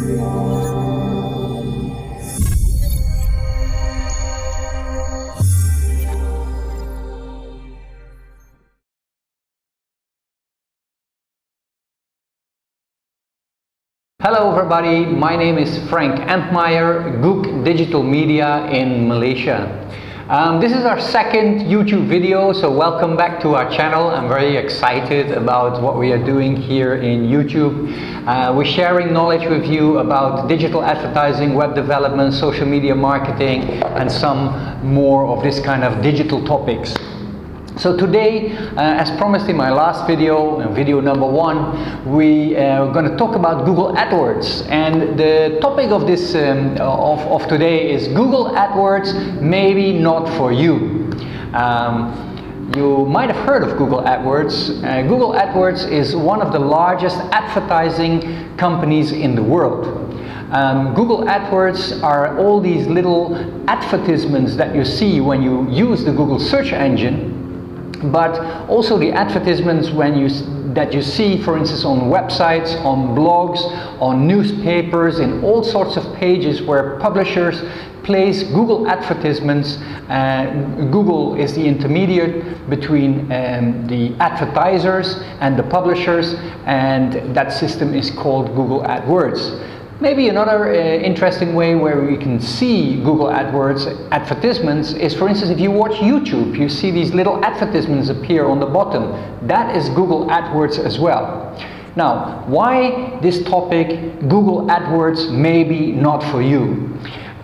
Hello everybody, my name is Frank Antmeyer, GooG Digital Media in Malaysia. This is our second YouTube video, so welcome back to our channel. I'm very excited about what we are doing here in YouTube. We're sharing knowledge with you about digital advertising, web development, social media marketing, and some more of this kind of digital topics. So today, as promised in my last video, video number 1, we are going to talk about Google AdWords. And the topic of this of today is Google AdWords, maybe not for you. You might have heard of Google AdWords. Google AdWords is one of the largest advertising companies in the world. Google AdWords are all these little advertisements that you see when you use the Google search engine, but also the advertisements that you see, for instance, on websites, on blogs, on newspapers, in all sorts of pages where publishers place Google advertisements. Google is the intermediate between the advertisers and the publishers, and that system is called Google AdWords. Maybe another interesting way where we can see Google AdWords advertisements is, for instance, if you watch YouTube, you see these little advertisements appear on the bottom. That is Google AdWords as well. Now, why this topic, Google AdWords, maybe not for you?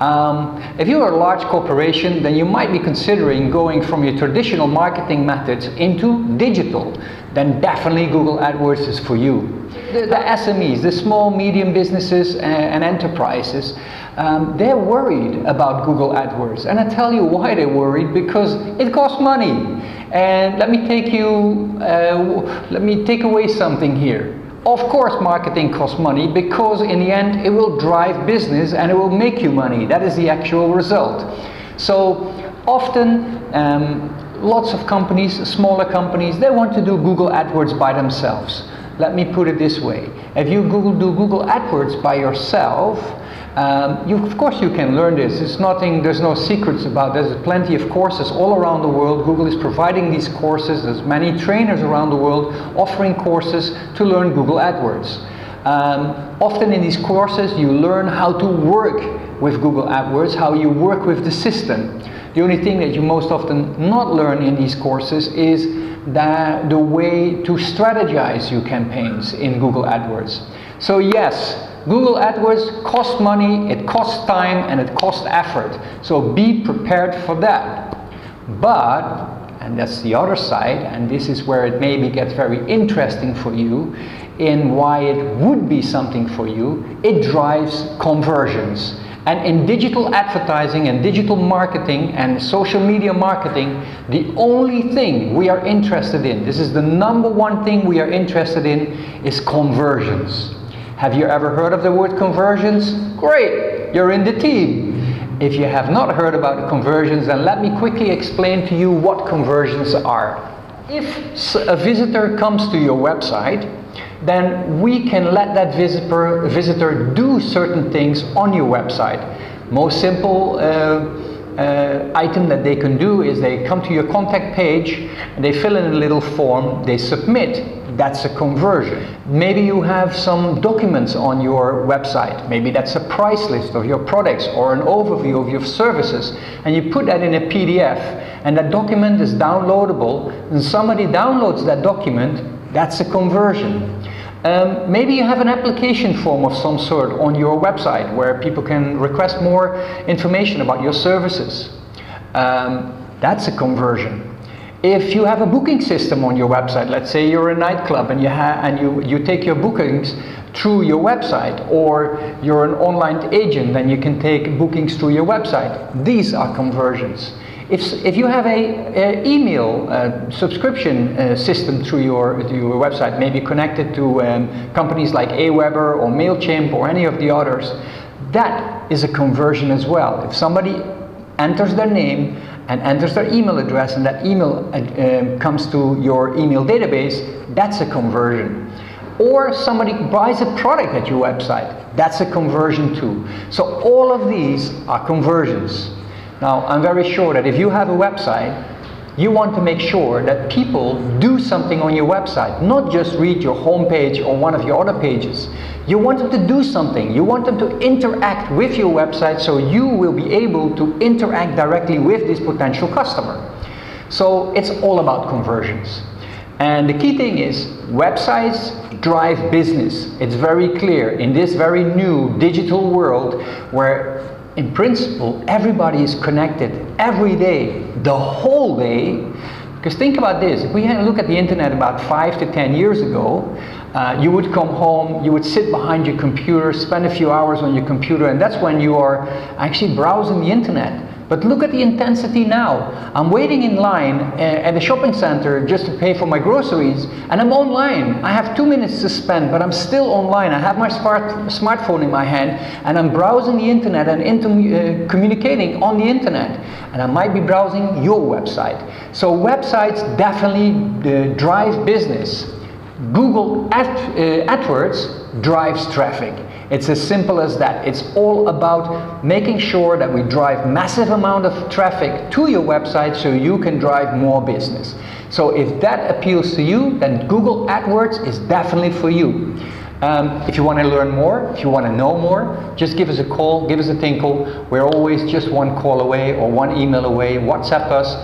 If you are a large corporation, then you might be considering going from your traditional marketing methods into digital. Then definitely Google AdWords is for you. The SMEs, the small, medium businesses and enterprises, they're worried about Google AdWords. And I tell you why they're worried, because it costs money. And let me take away something here. Of course marketing costs money, because in the end it will drive business and it will make you money. That is the actual result. So often lots of companies, smaller companies, they want to do Google AdWords by themselves. Let me put it this way. If you do Google AdWords by yourself, of course you can learn this. It's nothing, there's no secrets about this. There's plenty of courses all around the world. Google is providing these courses. There's many trainers around the world offering courses to learn Google AdWords. Often in these courses you learn how to work with Google AdWords, how you work with the system. The only thing that you most often not learn in these courses is the way to strategize your campaigns in Google AdWords. So yes, Google AdWords costs money, it costs time, and it costs effort. So be prepared for that. But, and that's the other side, and this is where it maybe gets very interesting for you, in why it would be something for you, it drives conversions. And in digital advertising and digital marketing and social media marketing, the only thing we are interested in, this is the number one thing we are interested in, is conversions. Have you ever heard of the word conversions? Great, you're in the team. If you have not heard about conversions, then let me quickly explain to you what conversions are. If a visitor comes to your website, then we can let that visitor do certain things on your website. Most simple item that they can do is they come to your contact page, and they fill in a little form, they submit. That's a conversion. Maybe you have some documents on your website. Maybe that's a price list of your products or an overview of your services, and you put that in a PDF, and that document is downloadable, and somebody downloads that document. That's a conversion. Maybe you have an application form of some sort on your website where people can request more information about your services. That's a conversion. If you have a booking system on your website, let's say you're a nightclub and you take your bookings through your website, or you're an online agent and you can take bookings through your website, these are conversions. If you have an email subscription system through your website, maybe connected to companies like Aweber or MailChimp or any of the others, that is a conversion as well. If somebody enters their name and enters their email address, and that email comes to your email database, that's a conversion. or somebody buys a product at your website. That's a conversion too. So all of these are conversions. Now, I'm very sure that if you have a website, you want to make sure that people do something on your website, not just read your homepage or one of your other pages. You want them to do something. You want them to interact with your website, so you will be able to interact directly with this potential customer. So it's all about conversions. And the key thing is, websites drive business. It's very clear in this very new digital world where in principle everybody is connected every day, the whole day. Because think about this, if we had a look at the internet about 5 to 10 years ago, you would come home, you would sit behind your computer, spend a few hours on your computer, and that's when you are actually browsing the internet. But look at the intensity now. I'm waiting in line at a shopping center just to pay for my groceries, and I'm online. I have 2 minutes to spend, but I'm still online. I have my smartphone in my hand, and I'm browsing the internet and communicating on the internet. And I might be browsing your website. So websites definitely drive business. Google Adwords drives traffic. It's as simple as that. It's all about making sure that we drive massive amount of traffic to your website so you can drive more business. So if that appeals to you, then Google Adwords is definitely for you. If you want to learn more, if you want to know more, just give us a call, give us a tinkle. We're always just one call away or one email away. WhatsApp us,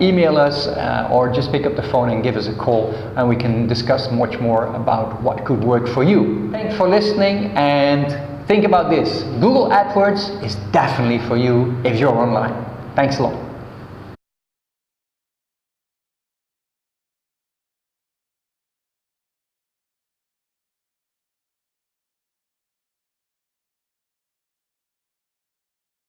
email us, or just pick up the phone and give us a call, and we can discuss much more about what could work for you. Thanks for listening, and think about this. Google AdWords is definitely for you if you're online. Thanks a lot.